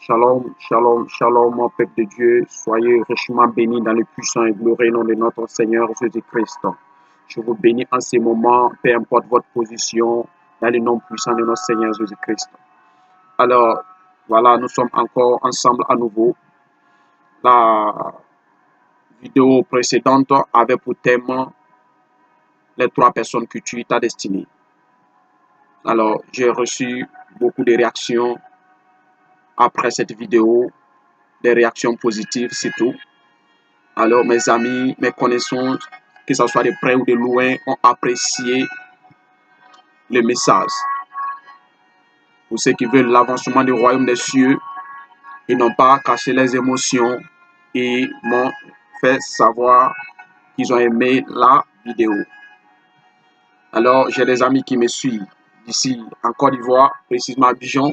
Shalom, shalom, shalom, mon peuple de Dieu. Soyez richement bénis dans le puissant et glorieux nom de notre Seigneur Jésus-Christ. Je vous bénis en ces moments, peu importe votre position, dans le nom puissant de notre Seigneur Jésus-Christ. Alors, voilà, nous sommes encore ensemble à nouveau. La vidéo précédente avait pour thème les 3 personnes que tu t'as destinées. Alors, j'ai reçu beaucoup de réactions après cette vidéo, des réactions positives, c'est tout. Alors, mes amis, mes connaissances, que ce soit de près ou de loin, ont apprécié le message. Pour ceux qui veulent l'avancement du royaume des cieux, ils n'ont pas caché les émotions et m'ont fait savoir qu'ils ont aimé la vidéo. Alors, j'ai des amis qui me suivent d'ici en Côte d'Ivoire, précisément à Abidjan.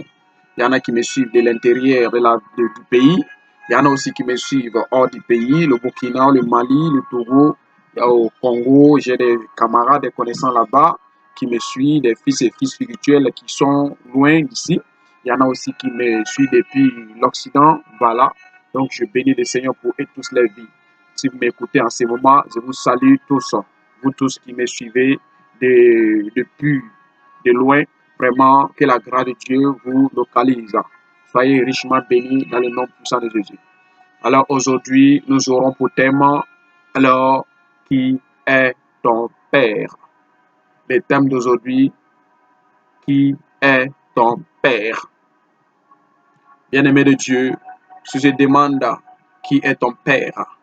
Il y en a qui me suivent de l'intérieur du pays. Il y en a aussi qui me suivent hors du pays, le Burkina, le Mali, le Togo, au Congo. J'ai des camarades, des connaissances là-bas qui me suivent, des fils et filles spirituels qui sont loin d'ici. Il y en a aussi qui me suivent depuis l'Occident. Voilà. Donc, je bénis le Seigneur pour eux tous les vies. Si vous m'écoutez en ce moment, je vous salue tous. Vous tous qui me suivez depuis de loin, vraiment que la grâce de Dieu vous localise. Soyez richement bénis dans le nom puissant de Jésus. Alors aujourd'hui, nous aurons pour thème, alors, qui est ton Père? Le thème d'aujourd'hui, qui est ton Père? Bien-aimé de Dieu, si je demande qui est ton Père,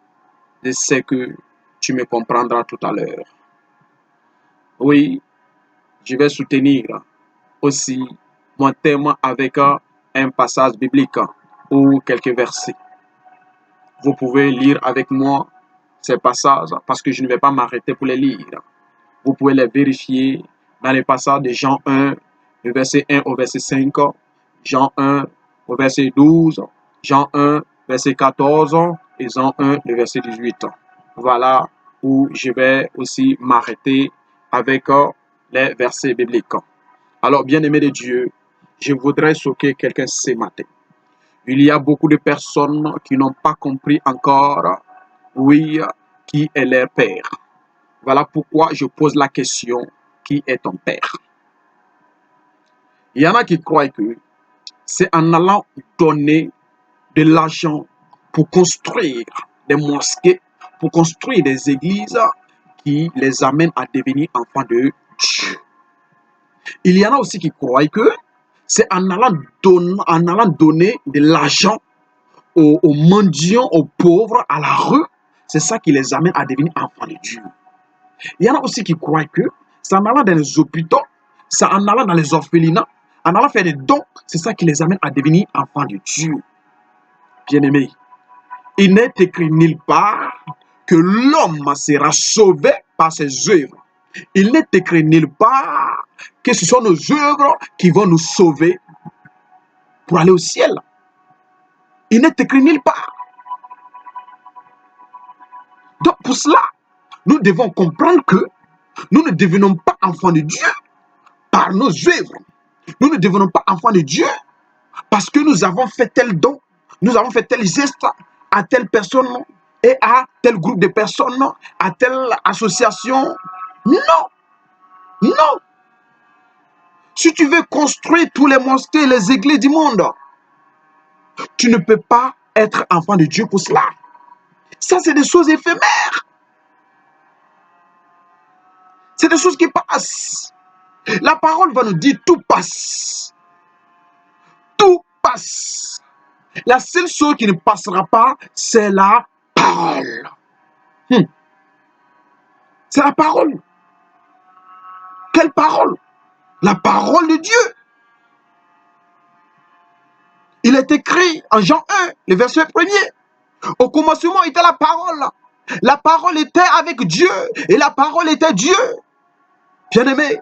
je sais que tu me comprendras tout à l'heure. Oui, je vais soutenir aussi mon thème avec un passage biblique ou quelques versets. Vous pouvez lire avec moi ces passages parce que je ne vais pas m'arrêter pour les lire. Vous pouvez les vérifier dans les passages de Jean 1, du verset 1 au verset 5, Jean 1 au verset 12, Jean 1, verset 14 et Jean 1, le verset 18. Voilà où je vais aussi m'arrêter avec les versets bibliques. Alors, bien-aimé de Dieu, je voudrais choquer quelqu'un ce matin. Il y a beaucoup de personnes qui n'ont pas compris encore, oui, qui est leur Père. Voilà pourquoi je pose la question, qui est ton Père? Il y en a qui croient que c'est en allant donner de l'argent pour construire des mosquées, pour construire des églises qui les amènent à devenir enfants de Dieu. Il y en a aussi qui croient que c'est en allant donner de l'argent aux mendiants, aux pauvres, à la rue, c'est ça qui les amène à devenir enfants de Dieu. Il y en a aussi qui croient que c'est en allant dans les hôpitaux, c'est en allant dans les orphelinats, en allant faire des dons, c'est ça qui les amène à devenir enfants de Dieu. Bien-aimés, il n'est écrit nulle part que l'homme sera sauvé par ses œuvres. Il n'est écrit nulle part que ce sont nos œuvres qui vont nous sauver pour aller au ciel. Il n'est écrit nulle part. Donc pour cela, nous devons comprendre que nous ne devenons pas enfants de Dieu par nos œuvres. Nous ne devenons pas enfants de Dieu parce que nous avons fait tel don, nous avons fait tel geste à telle personne et à tel groupe de personnes, à telle association. Non, non. Si tu veux construire tous les mosquées et les églises du monde, tu ne peux pas être enfant de Dieu pour cela. Ça, c'est des choses éphémères. C'est des choses qui passent. La parole va nous dire tout passe. Tout passe. La seule chose qui ne passera pas, c'est la parole. C'est la parole. Quelle parole? La parole de Dieu. Il est écrit en Jean 1, le verset 1er. Au commencement était la parole. La parole était avec Dieu et la parole était Dieu. Bien-aimé,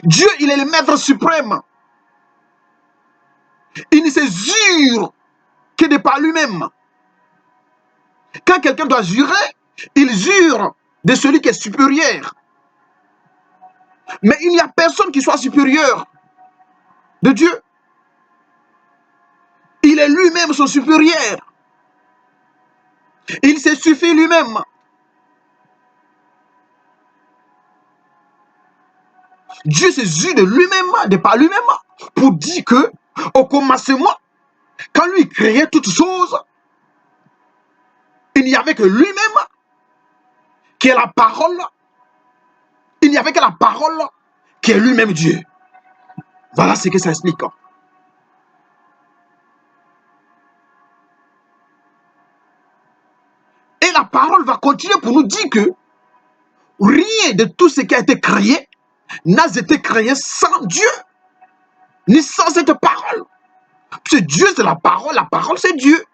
Dieu, il est le maître suprême. Il ne se jure que de par lui-même. Quand quelqu'un doit jurer, il jure de celui qui est supérieur. Mais il n'y a personne qui soit supérieur de Dieu. lui-même son supérieur. Il se suffit lui-même. Dieu s'est jugé de lui-même, de par lui-même, pour dire que, au commencement, quand lui créait toutes choses, il n'y avait que lui-même qui est la parole. Il n'y avait que la parole qui est lui-même Dieu. Voilà ce que ça explique. Et la parole va continuer pour nous dire que rien de tout ce qui a été créé n'a été créé sans Dieu, ni sans cette parole. Parce que Dieu, c'est la parole c'est Dieu.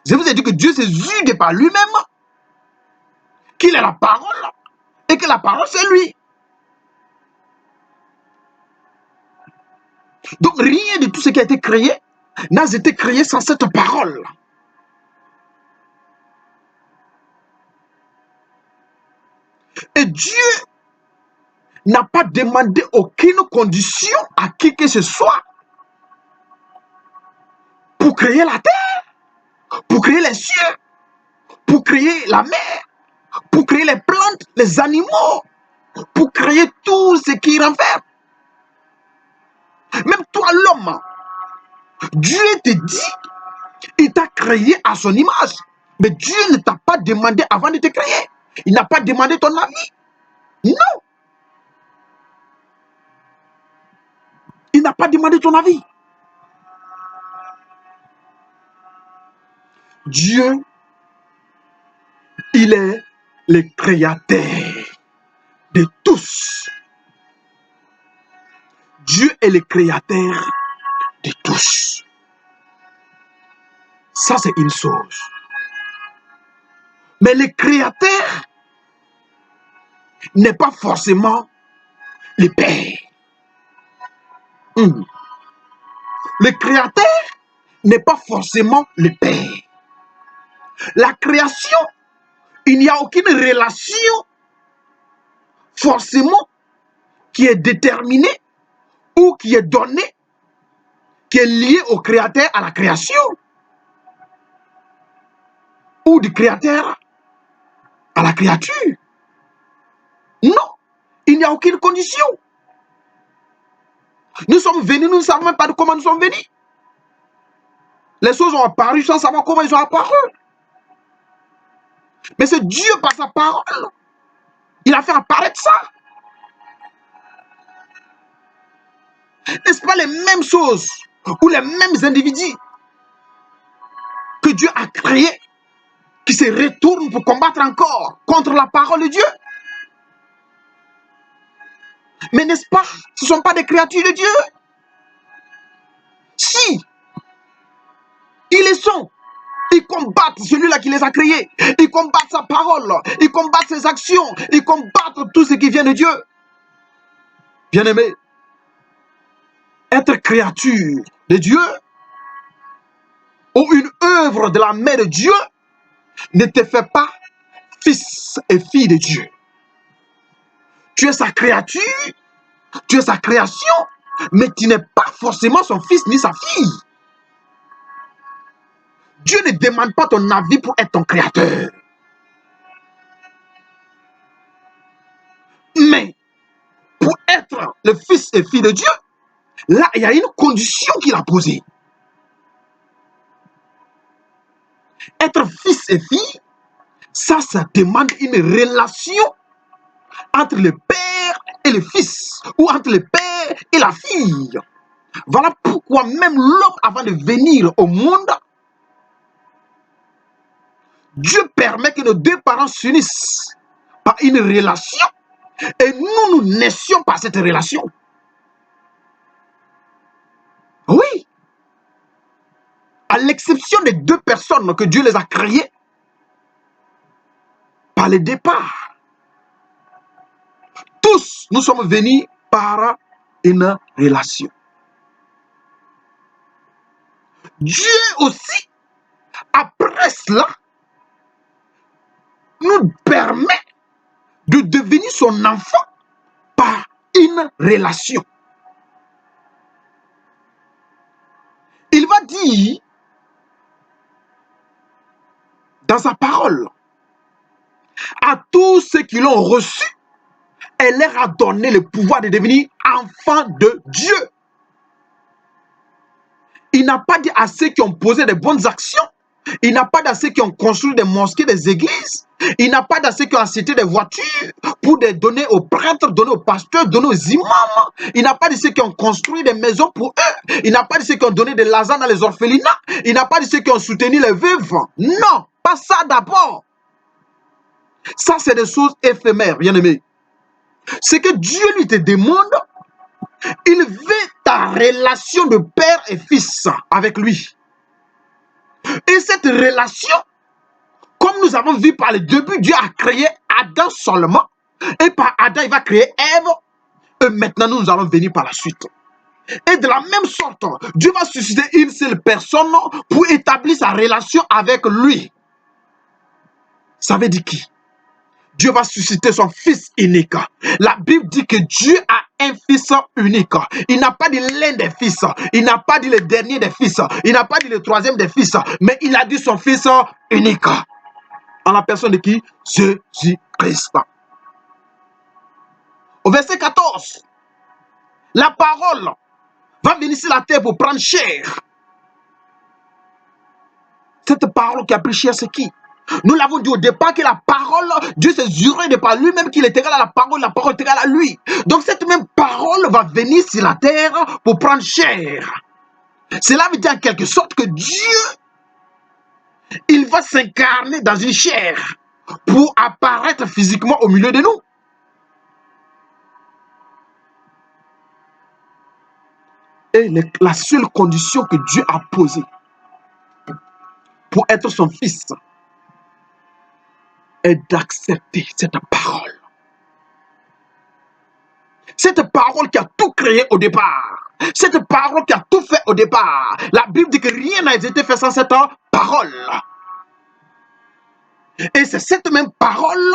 Je vous ai dit que Dieu s'est jugé par lui-même, qu'il est la parole, et que la parole, c'est lui. Donc, rien de tout ce qui a été créé n'a été créé sans cette parole. Et Dieu n'a pas demandé aucune condition à qui que ce soit pour créer la terre, pour créer les cieux, pour créer la mer, pour créer les plantes, les animaux, pour créer tout ce qui renferme. Même toi, l'homme, Dieu te dit, il t'a créé à son image. Mais Dieu ne t'a pas demandé avant de te créer. Il n'a pas demandé ton avis. Non. Il n'a pas demandé ton avis. Dieu, il est le créateur de tous. Dieu est le créateur de tous. Ça, c'est une chose. Mais le créateur n'est pas forcément le Père. Le créateur n'est pas forcément le Père. La création, il n'y a aucune relation forcément qui est déterminée ou qui est donnée, qui est liée au créateur à la création, ou du créateur à la créature. Non, il n'y a aucune condition. Nous sommes venus, nous ne savons même pas de comment nous sommes venus. Les choses ont apparu sans savoir comment ils ont apparu. Mais c'est Dieu par sa parole. Il a fait apparaître ça. N'est-ce pas les mêmes choses ou les mêmes individus que Dieu a créés qui se retournent pour combattre encore contre la parole de Dieu? Mais n'est-ce pas, ce ne sont pas des créatures de Dieu? Si, ils le sont. Ils combattent celui-là qui les a créés. Ils combattent sa parole. Ils combattent ses actions. Ils combattent tout ce qui vient de Dieu. Bien-aimé, être créature de Dieu ou une œuvre de la main de Dieu ne te fait pas fils et fille de Dieu. Tu es sa créature, tu es sa création, mais tu n'es pas forcément son fils ni sa fille. Dieu ne demande pas ton avis pour être ton créateur. Mais pour être le fils et fille de Dieu, là, il y a une condition qu'il a posée. Être fils et fille, ça demande une relation entre le père et le fils, ou entre le père et la fille. Voilà pourquoi même l'homme, avant de venir au monde, Dieu permet que nos deux parents s'unissent par une relation et nous naissions par cette relation. Oui. À l'exception des deux personnes que Dieu les a créées par le départ. Tous, nous sommes venus par une relation. Dieu aussi, après cela, nous permet de devenir son enfant par une relation. Il va dire dans sa parole. À tous ceux qui l'ont reçu, elle leur a donné le pouvoir de devenir enfants de Dieu. Il n'a pas dit à ceux qui ont posé des bonnes actions. Il n'a pas dit à ceux qui ont construit des mosquées, des églises. Il n'a pas dit à ceux qui ont acheté des voitures pour les donner aux prêtres, donner aux pasteurs, donner aux imams. Il n'a pas dit ceux qui ont construit des maisons pour eux. Il n'a pas dit ceux qui ont donné de l'argent dans les orphelinats. Il n'a pas dit ceux qui ont soutenu les veuves. Non, pas ça d'abord. Ça, c'est des choses éphémères, bien-aimés. Ce que Dieu lui te demande, il veut ta relation de père et fils avec lui. Et cette relation, comme nous avons vu par le début, Dieu a créé Adam seulement. Et par Adam, il va créer Ève. Et maintenant, nous allons venir par la suite. Et de la même sorte, Dieu va susciter une seule personne pour établir sa relation avec lui. Ça veut dire qui? Dieu va susciter son fils unique. La Bible dit que Dieu a un fils unique. Il n'a pas dit l'un des fils. Il n'a pas dit le dernier des fils. Il n'a pas dit le troisième des fils. Mais il a dit son fils unique. En la personne de qui? Jésus-Christ. Au verset 14, la parole va venir sur la terre pour prendre chair. Cette parole qui a pris chair, c'est qui? Nous l'avons dit au départ que la parole, Dieu s'est juré de par lui-même qu'il est égal à la parole est égale à lui. Donc cette même parole va venir sur la terre pour prendre chair. Cela veut dire en quelque sorte que Dieu, il va s'incarner dans une chair pour apparaître physiquement au milieu de nous. Et la seule condition que Dieu a posée pour être son fils est d'accepter cette parole. Cette parole qui a tout créé au départ. Cette parole qui a tout fait au départ. La Bible dit que rien n'a été fait sans cette parole. Et c'est cette même parole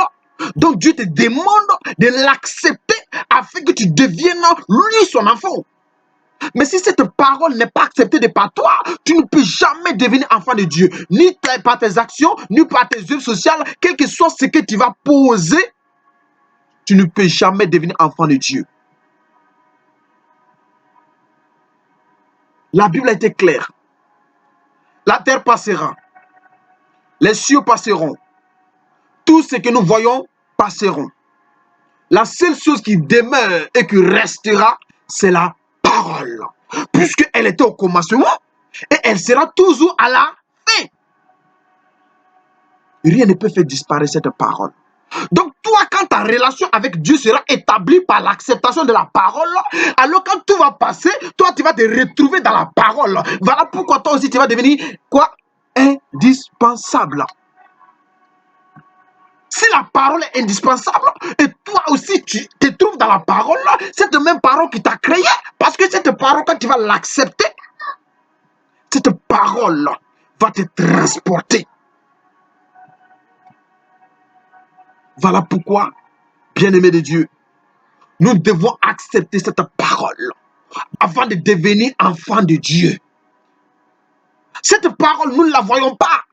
dont Dieu te demande de l'accepter afin que tu deviennes lui son enfant. Mais si cette parole n'est pas acceptée de par toi, tu ne peux jamais devenir enfant de Dieu. Ni par tes actions, ni par tes œuvres sociales, quel que soit ce que tu vas poser, tu ne peux jamais devenir enfant de Dieu. La Bible a été claire. La terre passera. Les cieux passeront. Tout ce que nous voyons passeront. La seule chose qui demeure et qui restera, c'est la parole. Puisqu'elle était au commencement et elle sera toujours à la fin. Rien ne peut faire disparaître cette parole. Donc toi, quand ta relation avec Dieu sera établie par l'acceptation de la parole, alors quand tout va passer, toi tu vas te retrouver dans la parole. Voilà pourquoi toi aussi tu vas devenir quoi? Indispensable. Si la parole est indispensable et toi aussi tu te trouves dans la parole, cette même parole qui t'a créé, parce que cette parole, quand tu vas l'accepter, cette parole va te transporter. Voilà pourquoi, bien-aimés de Dieu, nous devons accepter cette parole avant de devenir enfants de Dieu. Cette parole, nous ne la voyons pas.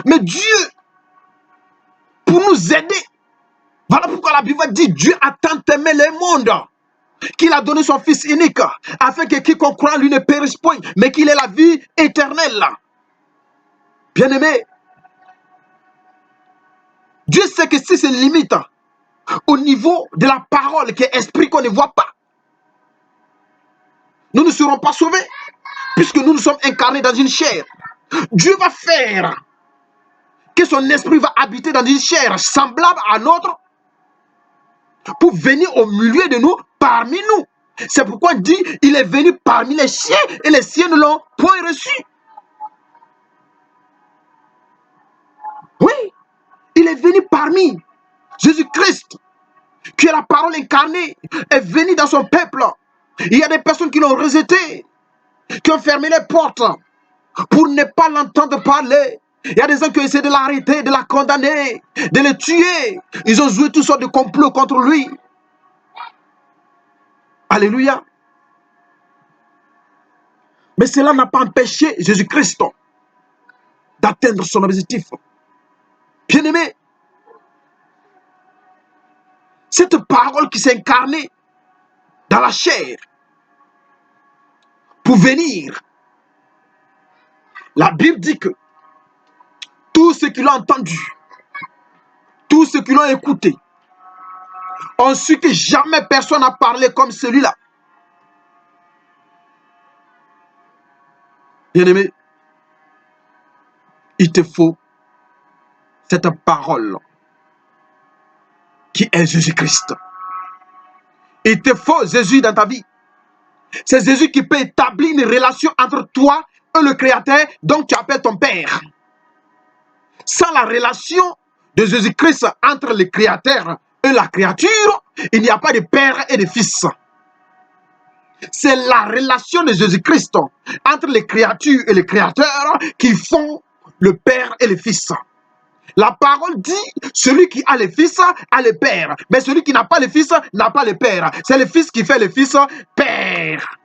Mais Dieu, pour nous aider, voilà pourquoi la Bible dit Dieu a tant aimé le monde qu'il a donné son Fils unique, afin que quiconque croit en lui ne périsse point, mais qu'il ait la vie éternelle. Bien-aimé, Dieu sait que si c'est limite au niveau de la parole, qui est esprit qu'on ne voit pas, nous ne serons pas sauvés, puisque nous nous sommes incarnés dans une chair. Dieu va faire que son esprit va habiter dans une chair semblable à notre, pour venir au milieu de nous, parmi nous. C'est pourquoi il dit, il est venu parmi les siens et les siens ne l'ont point reçu. Oui, il est venu parmi Jésus-Christ, qui est la parole incarnée, est venu dans son peuple. Il y a des personnes qui l'ont rejeté, qui ont fermé les portes pour ne pas l'entendre parler. Il y a des gens qui ont essayé de l'arrêter, de la condamner, de le tuer. Ils ont joué toutes sortes de complots contre lui. Alléluia. Mais cela n'a pas empêché Jésus-Christ d'atteindre son objectif. Bien-aimé, cette parole qui s'est incarnée dans la chair pour venir, la Bible dit que tous ceux qui l'ont entendu, tous ceux qui l'ont écouté, ont su que jamais personne n'a parlé comme celui-là. Bien-aimé, il te faut cette parole qui est Jésus-Christ. Il te faut Jésus dans ta vie. C'est Jésus qui peut établir une relation entre toi et le Créateur, donc tu appelles ton Père. Sans la relation de Jésus-Christ entre le Créateur et la créature, il n'y a pas de Père et de Fils. C'est la relation de Jésus-Christ entre les créatures et le Créateur qui font le Père et le Fils. La parole dit, celui qui a le Fils a le Père. Mais celui qui n'a pas le Fils n'a pas le Père. C'est le Fils qui fait le Fils Père.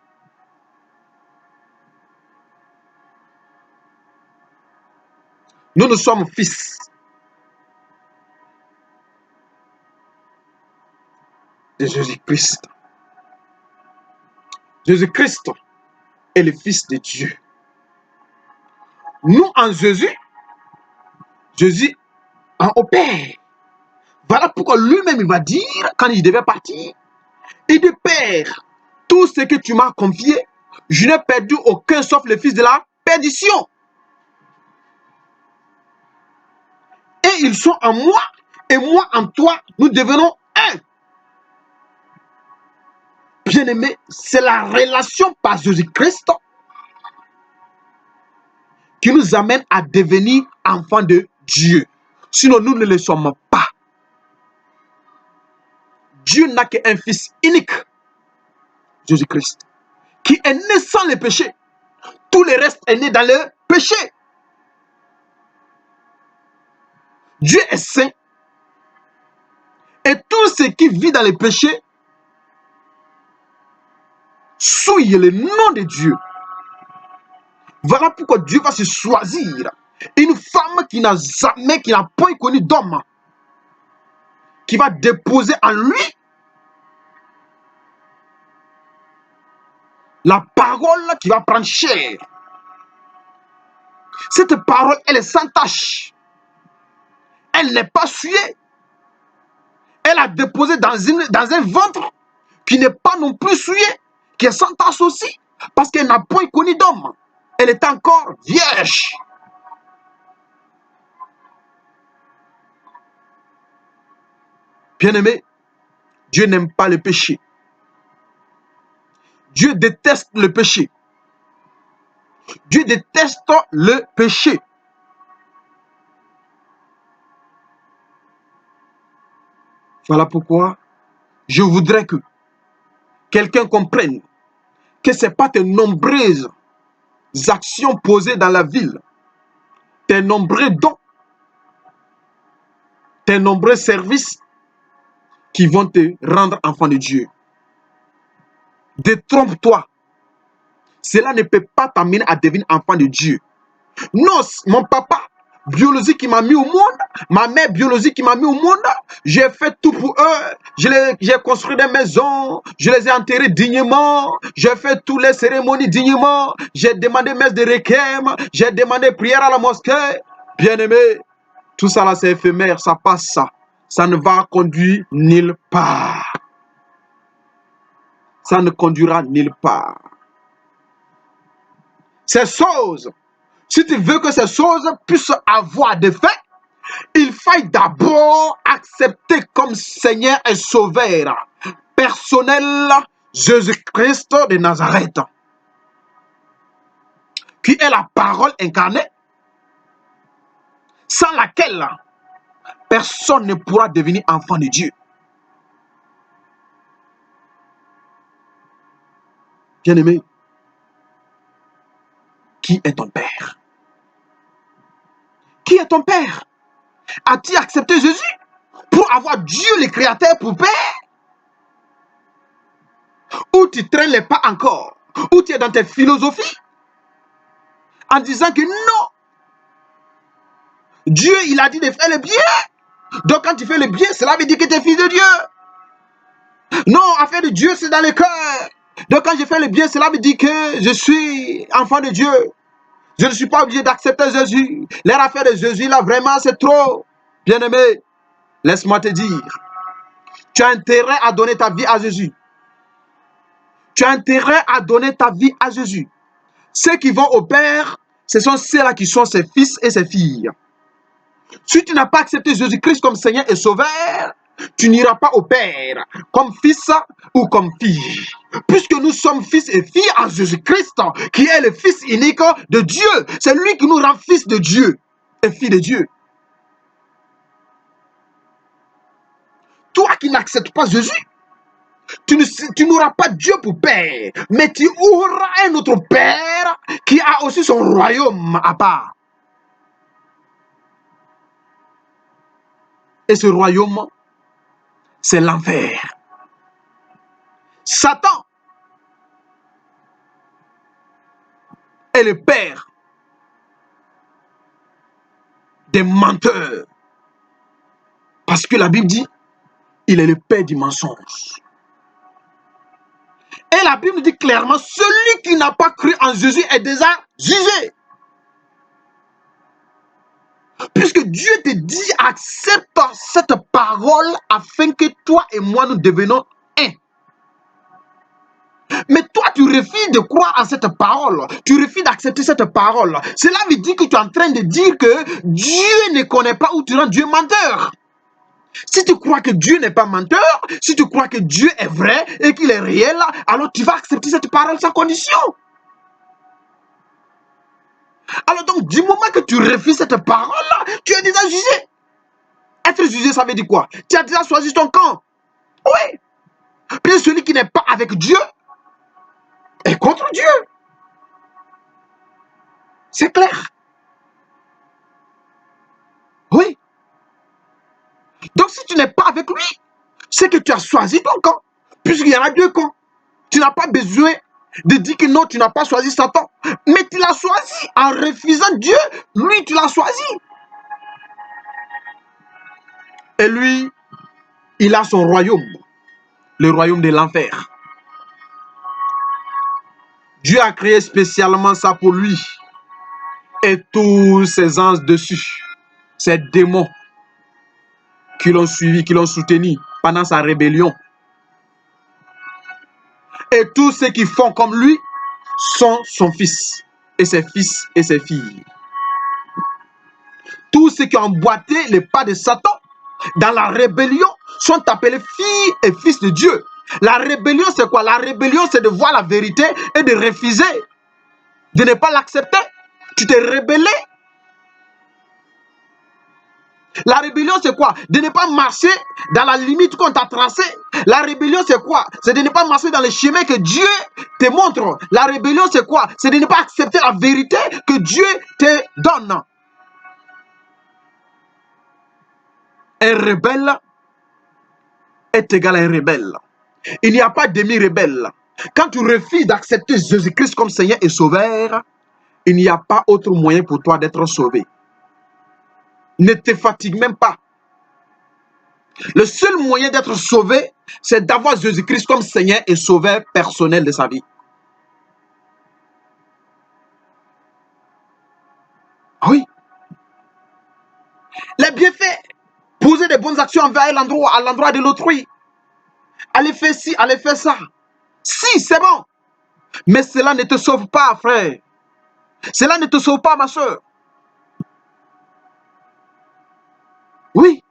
Nous sommes fils de Jésus-Christ. Jésus-Christ est le Fils de Dieu. Nous en Jésus, Jésus en au Père. Voilà pourquoi lui-même il va dire, quand il devait partir, il dit, Père, tout ce que tu m'as confié, je n'ai perdu aucun sauf le fils de la perdition. Et ils sont en moi, et moi en toi, nous devenons un. Bien-aimé, c'est la relation par Jésus-Christ qui nous amène à devenir enfants de Dieu. Sinon, nous ne le sommes pas. Dieu n'a qu'un fils unique, Jésus-Christ, qui est né sans le péché. Tout le reste est né dans le péché. Dieu est saint. Et tout ce qui vit dans le péché souille le nom de Dieu. Voilà pourquoi Dieu va se choisir une femme qui n'a point connu d'homme, qui va déposer en lui la parole qui va prendre chair. Cette parole, elle est sans tache. Elle n'est pas souillée. Elle a déposé dans un ventre qui n'est pas non plus souillé, qui est sans tache aussi, parce qu'elle n'a point connu d'homme. Elle est encore vierge. Bien-aimé, Dieu n'aime pas le péché. Dieu déteste le péché. Dieu déteste le péché. Voilà pourquoi je voudrais que quelqu'un comprenne que ce n'est pas tes nombreuses actions posées dans la ville, tes nombreux dons, tes nombreux services qui vont te rendre enfant de Dieu. Détrompe-toi. Cela ne peut pas t'amener à devenir enfant de Dieu. Non, mon papa biologique qui m'a mis au monde, ma mère biologique qui m'a mis au monde, j'ai fait tout pour eux. J'ai construit des maisons, je les ai enterrés dignement, j'ai fait toutes les cérémonies dignement, j'ai demandé messe de requiem, j'ai demandé prière à la mosquée. Bien-aimé, tout ça là c'est éphémère, ça passe ça. Ça ne va conduire nulle part. Ça ne conduira nulle part. Ces choses, si tu veux que ces choses puissent avoir des faits, il faut d'abord accepter comme Seigneur et Sauveur personnel Jésus-Christ de Nazareth, qui est la parole incarnée, sans laquelle personne ne pourra devenir enfant de Dieu. Bien-aimé, qui est ton Père? Qui est ton Père? As-tu accepté Jésus pour avoir Dieu le Créateur pour Père? Ou tu traînes les pas encore? Ou tu es dans tes philosophies en disant que non, Dieu, il a dit de faire le bien. Donc quand tu fais le bien, cela veut dire que tu es fils de Dieu. Non, affaire de Dieu, c'est dans le cœur. Donc quand je fais le bien, cela veut dire que je suis enfant de Dieu. Je ne suis pas obligé d'accepter Jésus. Leur affaire de Jésus, là, vraiment, c'est trop. Bien-aimé, laisse-moi te dire, tu as intérêt à donner ta vie à Jésus. Tu as intérêt à donner ta vie à Jésus. Ceux qui vont au Père, ce sont ceux-là qui sont ses fils et ses filles. Si tu n'as pas accepté Jésus-Christ comme Seigneur et Sauveur, tu n'iras pas au Père comme fils ou comme fille. Puisque nous sommes fils et filles en Jésus-Christ, qui est le Fils unique de Dieu. C'est lui qui nous rend fils de Dieu et filles de Dieu. Toi qui n'acceptes pas Jésus, tu n'auras pas Dieu pour Père, mais tu auras un autre Père qui a aussi son royaume à part. Et ce royaume, c'est l'enfer. Satan est le père des menteurs. Parce que la Bible dit, il est le père du mensonge. Et la Bible dit clairement, celui qui n'a pas cru en Jésus est déjà jugé. Puisque Dieu te dit, accepte cette parole afin que toi et moi nous devenions un. Mais toi, tu refuses de croire en cette parole. Tu refuses d'accepter cette parole. Cela veut dire que tu es en train de dire que Dieu ne connaît pas ou tu rends Dieu menteur. Si tu crois que Dieu n'est pas menteur, si tu crois que Dieu est vrai et qu'il est réel, alors tu vas accepter cette parole sans condition. Alors donc, du moment que tu refuses cette parole, tu es déjà jugé. Être jugé, ça veut dire quoi? Tu as déjà choisi ton camp. Oui. Puis celui qui n'est pas avec Dieu est contre Dieu. C'est clair. Oui. Donc si tu n'es pas avec lui, c'est que tu as choisi ton camp. Puisqu'il y en a deux camps. Tu n'as pas besoin de dire que non, tu n'as pas choisi Satan. Mais tu l'as choisi en refusant Dieu. Lui, tu l'as choisi. Et lui, il a son royaume. Le royaume de l'enfer. Dieu a créé spécialement ça pour lui. Et tous ses anges dessus. Ces démons qui l'ont suivi, qui l'ont soutenu pendant sa rébellion. Et tous ceux qui font comme lui sont son fils. Et ses fils et ses filles. Tous ceux qui ont emboîté les pas de Satan dans la rébellion sont appelés filles et fils de Dieu. La rébellion, c'est quoi? La rébellion, c'est de voir la vérité et de refuser, de ne pas l'accepter. Tu t'es rébellé. La rébellion, c'est quoi? De ne pas marcher dans la limite qu'on t'a tracée. La rébellion, c'est quoi? C'est de ne pas marcher dans le chemin que Dieu te montre. La rébellion, c'est quoi? C'est de ne pas accepter la vérité que Dieu te donne. Un rebelle est égal à un rebelle. Il n'y a pas demi-rebelle. Quand tu refuses d'accepter Jésus-Christ comme Seigneur et Sauveur, il n'y a pas autre moyen pour toi d'être sauvé. Ne te fatigue même pas. Le seul moyen d'être sauvé, c'est d'avoir Jésus-Christ comme Seigneur et Sauveur personnel de sa vie. Oui. Les bienfaits, poser des bonnes actions envers à l'endroit de l'autrui. Allez faire ci, allez faire ça. Si, c'est bon. Mais cela ne te sauve pas, frère. Cela ne te sauve pas, ma soeur. Oui.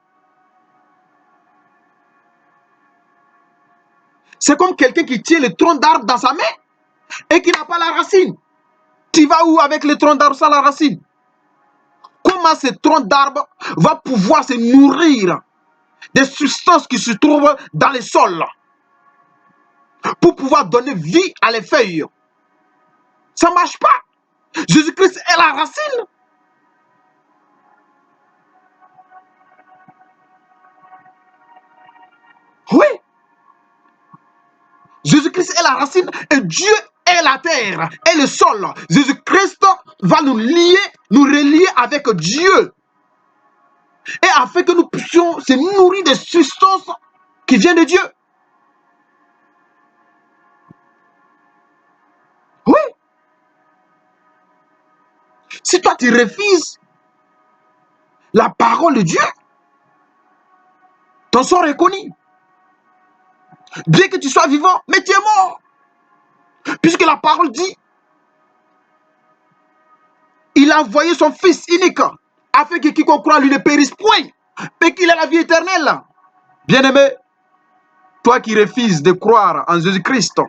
C'est comme quelqu'un qui tient le tronc d'arbre dans sa main et qui n'a pas la racine. Tu vas où avec le tronc d'arbre sans la racine? Comment ce tronc d'arbre va pouvoir se nourrir des substances qui se trouvent dans le sol pour pouvoir donner vie à les feuilles? Ça ne marche pas. Jésus-Christ est la racine. Oui. Jésus-Christ est la racine et Dieu est la terre et le sol. Jésus-Christ va nous lier, nous relier avec Dieu. et afin que nous puissions se nourrir des substances qui viennent de Dieu. Oui. Si toi tu refuses la parole de Dieu, ton sort est connu. Bien que tu sois vivant, mais tu es mort. Puisque la parole dit, il a envoyé son Fils unique, afin que quiconque croit en lui ne périsse point, mais qu'il ait la vie éternelle. Bien-aimé, toi qui refuses de croire en Jésus-Christ,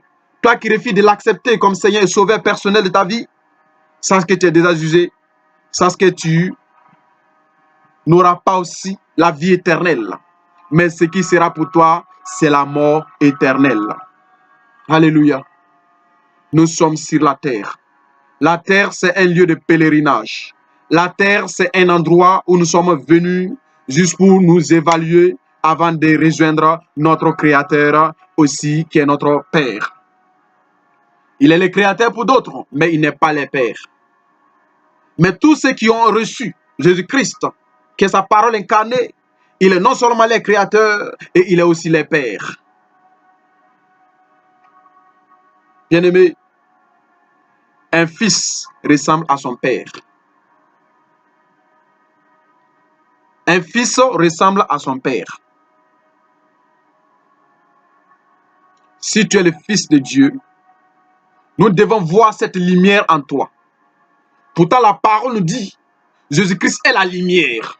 toi qui refuses de l'accepter comme Seigneur et Sauveur personnel de ta vie, sache que tu es désabusé, sache que tu n'auras pas aussi la vie éternelle. Mais ce qui sera pour toi, c'est la mort éternelle. Alléluia. Nous sommes sur la terre. La terre, c'est un lieu de pèlerinage. La terre, c'est un endroit où nous sommes venus juste pour nous évaluer avant de rejoindre notre Créateur aussi, qui est notre Père. Il est le Créateur pour d'autres, mais il n'est pas le Père. Mais tous ceux qui ont reçu Jésus-Christ, qui est sa parole incarnée, il est non seulement le Créateur, et il est aussi le Père. Bien-aimé, un fils ressemble à son père. Un fils ressemble à son père. Si tu es le fils de Dieu, nous devons voir cette lumière en toi. Pourtant, la parole nous dit, Jésus-Christ est la lumière.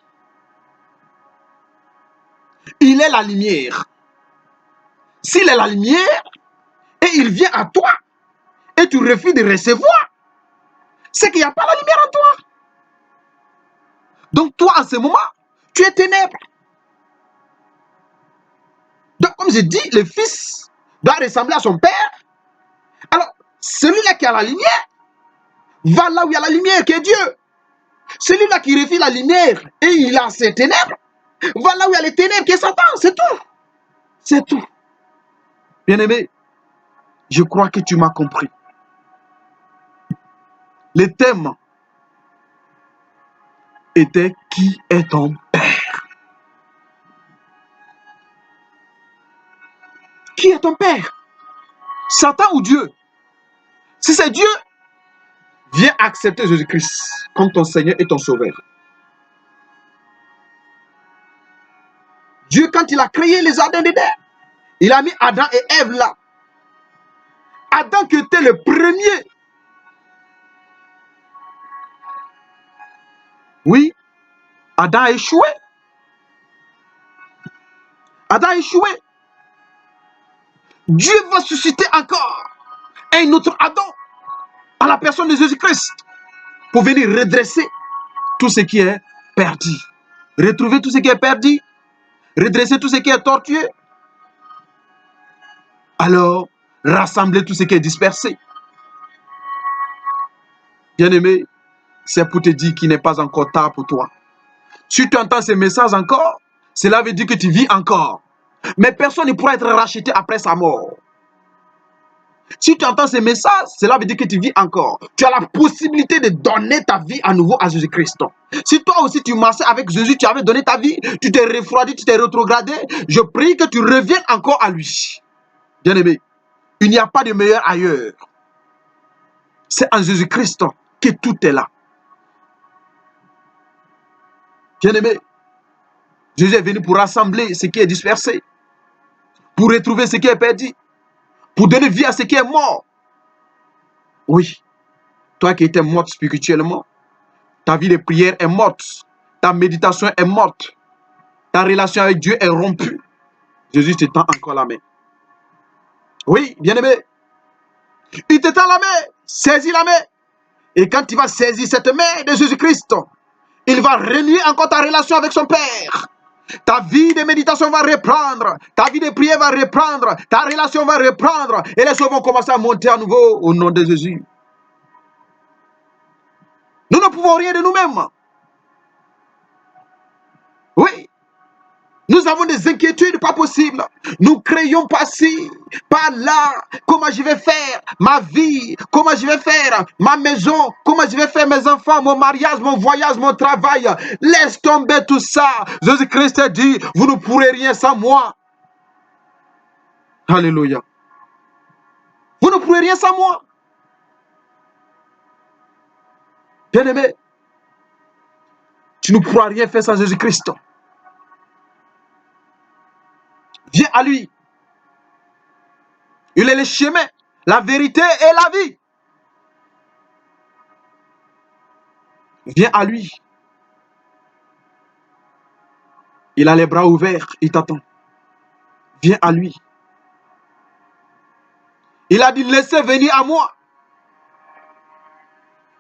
Il est la lumière. S'il est la lumière, et il vient à toi, et tu refuses de recevoir, c'est qu'il n'y a pas la lumière en toi. Donc toi, en ce moment, tu es ténèbres. Donc, comme je dis, le fils doit ressembler à son père. Alors, celui-là qui a la lumière, va là où il y a la lumière, qui est Dieu. Celui-là qui refuse la lumière et il a ses ténèbres, va là où il y a les ténèbres, qui est Satan. C'est tout. C'est tout. Bien-aimé, je crois que tu m'as compris. Le thème était « Qui est ton père ?» Qui est ton père? Satan ou Dieu? Si c'est Dieu, viens accepter Jésus-Christ comme ton Seigneur et ton Sauveur. Dieu, quand il a créé les Adam d'Éden, il a mis Adam et Ève là. Adam qui était le premier. Oui, Adam a échoué. Adam a échoué. Dieu va susciter encore un autre Adam à la personne de Jésus-Christ pour venir redresser tout ce qui est perdu. Retrouver tout ce qui est perdu. Redresser tout ce qui est tortueux. Alors, rassembler tout ce qui est dispersé. Bien-aimé, c'est pour te dire qu'il n'est pas encore tard pour toi. Si tu entends ces messages encore, cela veut dire que tu vis encore. Mais personne ne pourra être racheté après sa mort. Si tu entends ces messages, cela veut dire que tu vis encore. Tu as la possibilité de donner ta vie à nouveau à Jésus-Christ. Si toi aussi tu marchais avec Jésus, tu avais donné ta vie, tu t'es refroidi, tu t'es rétrogradé, je prie que tu reviennes encore à lui. Bien-aimé, il n'y a pas de meilleur ailleurs. C'est en Jésus-Christ que tout est là. Bien-aimé, Jésus est venu pour rassembler ce qui est dispersé, pour retrouver ce qui est perdu, pour donner vie à ce qui est mort. Oui, toi qui étais mort spirituellement, ta vie de prière est morte, ta méditation est morte, ta relation avec Dieu est rompue. Jésus te tend encore la main. Oui, bien-aimé, il te tend la main, saisis la main. Et quand tu vas saisir cette main de Jésus-Christ, il va renouer encore ta relation avec son Père. Ta vie de méditation va reprendre, ta vie de prière va reprendre, ta relation va reprendre, et les choses vont commencer à monter à nouveau au nom de Jésus. Nous ne pouvons rien de nous-mêmes. Oui, Nous avons des inquiétudes pas possibles. Nous créons pas ci, pas là. Comment je vais faire ma vie? Comment je vais faire ma maison? Comment je vais faire mes enfants, mon mariage, mon voyage, mon travail? Laisse tomber tout ça. Jésus-Christ dit, vous ne pourrez rien sans moi. Alléluia. Vous ne pourrez rien sans moi. Bien-aimé, tu ne pourras rien faire sans Jésus-Christ. Viens à lui. Il est le chemin, la vérité et la vie. Viens à lui. Il a les bras ouverts, il t'attend. Viens à lui. Il a dit, laissez venir à moi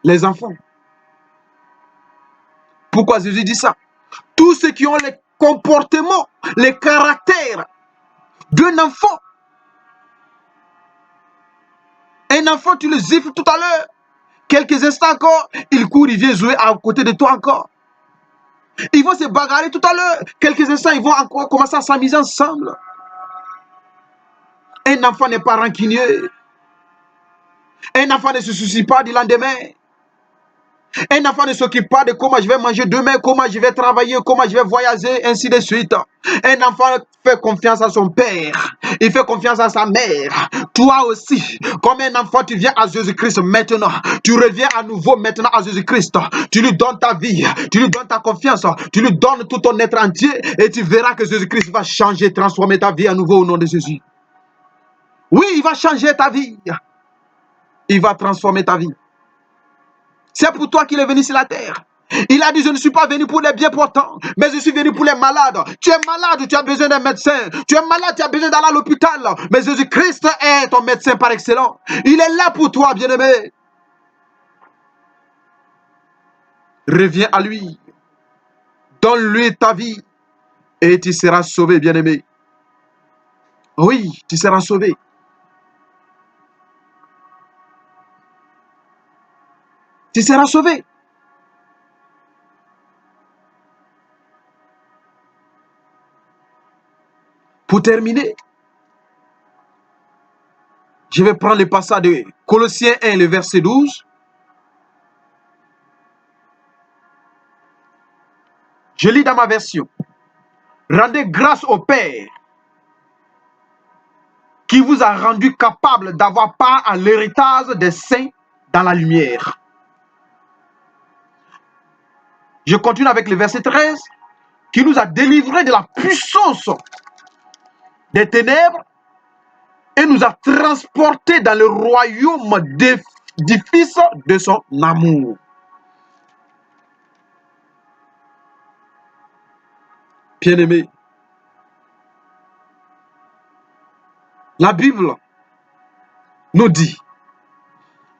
les enfants. Pourquoi Jésus dit ça? Tous ceux qui ont les comportements, les caractères d'un enfant. Un enfant, tu le gifles tout à l'heure. Quelques instants encore, il court, il vient jouer à côté de toi encore. Ils vont se bagarrer tout à l'heure. Quelques instants, ils vont encore commencer à s'amuser ensemble. Un enfant n'est pas rancunier. Un enfant ne se soucie pas du lendemain. Un enfant ne s'occupe pas de comment je vais manger demain, comment je vais travailler, comment je vais voyager, ainsi de suite. Un enfant fait confiance à son père. Il fait confiance à sa mère. Toi aussi, comme un enfant, tu viens à Jésus-Christ maintenant. Tu reviens à nouveau maintenant à Jésus-Christ. Tu lui donnes ta vie, tu lui donnes ta confiance, tu lui donnes tout ton être entier et tu verras que Jésus-Christ va changer, transformer ta vie à nouveau au nom de Jésus. Oui, il va changer ta vie. Il va transformer ta vie. C'est pour toi qu'il est venu sur la terre. Il a dit, je ne suis pas venu pour les bien portants, mais je suis venu pour les malades. Tu es malade, tu as besoin d'un médecin. Tu es malade, tu as besoin d'aller à l'hôpital. Mais Jésus-Christ est ton médecin par excellence. Il est là pour toi, bien-aimé. Reviens à lui. Donne-lui ta vie. Et tu seras sauvé, bien-aimé. Oui, tu seras sauvé. Tu seras sauvé. Pour terminer, je vais prendre le passage de Colossiens 1, le verset 12. Je lis dans ma version. Rendez grâce au Père qui vous a rendu capable d'avoir part à l'héritage des saints dans la lumière. Je continue avec le verset 13, qui nous a délivrés de la puissance des ténèbres et nous a transportés dans le royaume du Fils de son amour. Bien-aimés, la Bible nous dit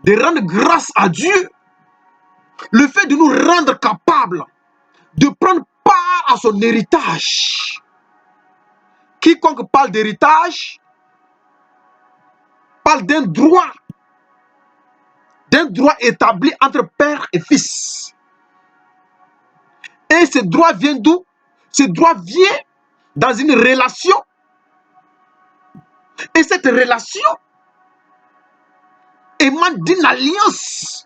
de rendre grâce à Dieu, le fait de nous rendre capables de prendre part à son héritage. Quiconque parle d'héritage parle d'un droit établi entre père et fils. Et ce droit vient d'où? Ce droit vient dans une relation. Et cette relation émane d'une alliance.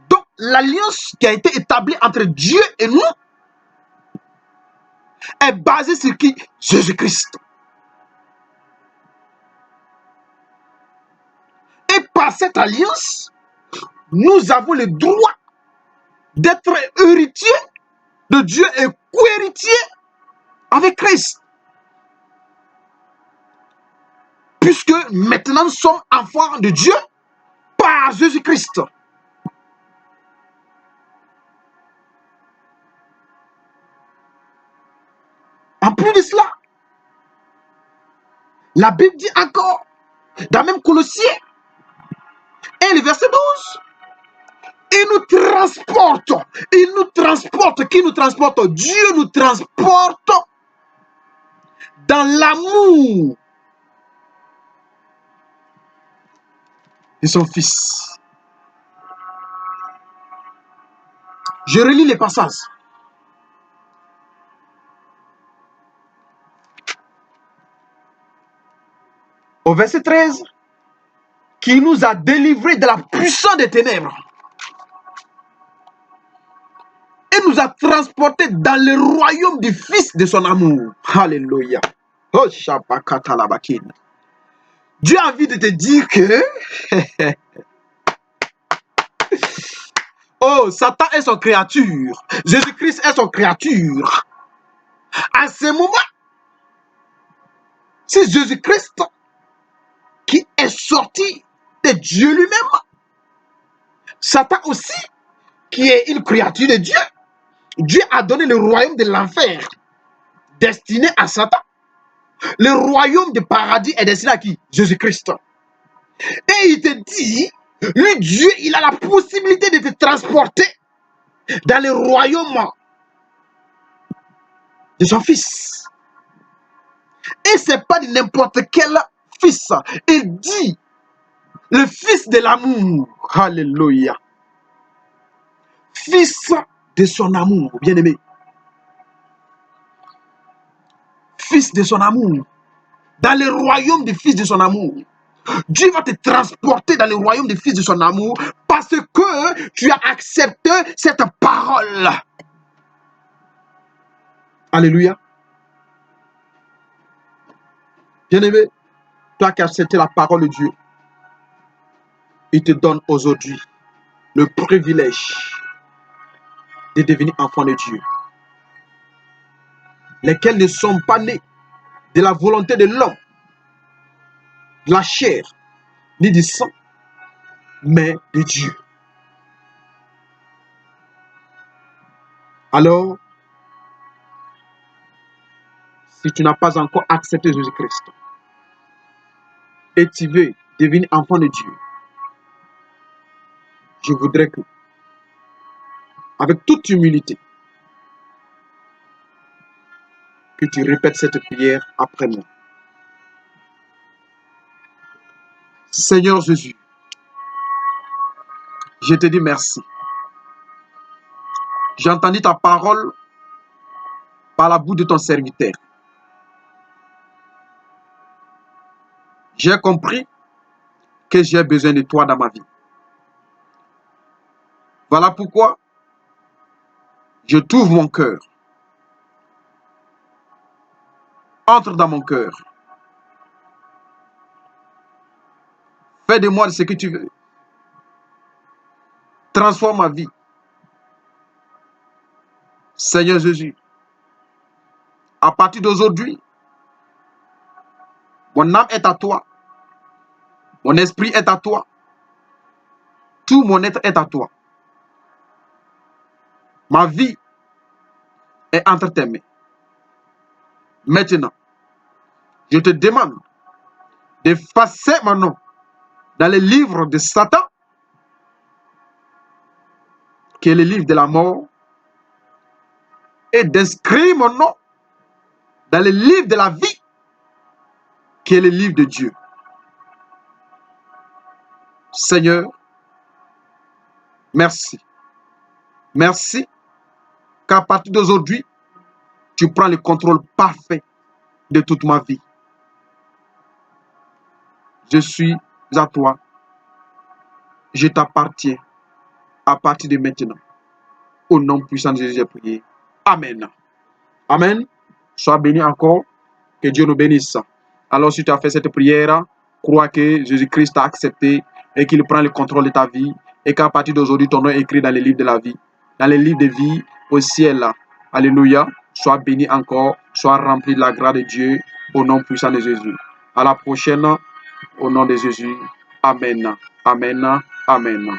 Donc, l'alliance qui a été établie entre Dieu et nous est basée sur qui? Jésus-Christ. Et par cette alliance, nous avons le droit d'être héritiers de Dieu et co-héritiers avec Christ. Puisque maintenant nous sommes enfants de Dieu par Jésus-Christ. En plus de cela, la Bible dit encore, dans même Colossiens, et le verset 12, il nous transporte, qui nous transporte? Dieu nous transporte dans l'amour de son Fils. Je relis les passages. Au verset 13, qui nous a délivrés de la puissance des ténèbres et nous a transportés dans le royaume du Fils de son amour. Alléluia. Oh, Shabakatalabakine. Dieu a envie de te dire que oh, Satan est son créature. Jésus-Christ est son créature. À ce moment, c'est Jésus-Christ qui est sorti de Dieu lui-même. Satan aussi, qui est une créature de Dieu. Dieu a donné le royaume de l'enfer destiné à Satan. Le royaume du paradis est destiné à qui? Jésus-Christ. Et il te dit, lui, Dieu, il a la possibilité de te transporter dans le royaume de son fils. Et ce n'est pas n'importe quel fils. Il dit, le fils de l'amour. Alléluia. Fils de son amour, bien-aimé. Fils de son amour. Dans le royaume du fils de son amour. Dieu va te transporter dans le royaume du fils de son amour parce que tu as accepté cette parole. Alléluia. Bien-aimé, toi qui as accepté la parole de Dieu, il te donne aujourd'hui le privilège de devenir enfant de Dieu. Lesquels ne sont pas nés de la volonté de l'homme, de la chair, ni du sang, mais de Dieu. Alors, si tu n'as pas encore accepté Jésus-Christ et tu veux devenir enfant de Dieu, je voudrais que, avec toute humilité, que tu répètes cette prière après moi. Seigneur Jésus, je te dis merci. J'ai entendu ta parole par la bouche de ton serviteur. J'ai compris que j'ai besoin de toi dans ma vie. Voilà pourquoi je t'ouvre mon cœur. Entre dans mon cœur. Fais de moi ce que tu veux. Transforme ma vie. Seigneur Jésus, à partir d'aujourd'hui, mon âme est à toi. Mon esprit est à toi. Tout mon être est à toi. Ma vie est entre tes mains. Maintenant, je te demande d'effacer mon nom dans le livre de Satan, qui est le livre de la mort, et d'inscrire mon nom dans le livre de la vie, qui est le livre de Dieu. Seigneur, merci. Merci qu'à partir d'aujourd'hui, tu prends le contrôle parfait de toute ma vie. Je suis à toi. Je t'appartiens à partir de maintenant. Au nom puissant de Jésus, j'ai prié. Amen. Amen. Sois béni encore. Que Dieu nous bénisse. Alors, si tu as fait cette prière, crois que Jésus-Christ t'a accepté et qu'il prend le contrôle de ta vie et qu'à partir d'aujourd'hui, ton nom est écrit dans les livres de la vie, dans les livres de vie au ciel. Alléluia. Sois béni encore. Sois rempli de la grâce de Dieu au nom puissant de Jésus. À la prochaine, au nom de Jésus. Amen. Amen. Amen.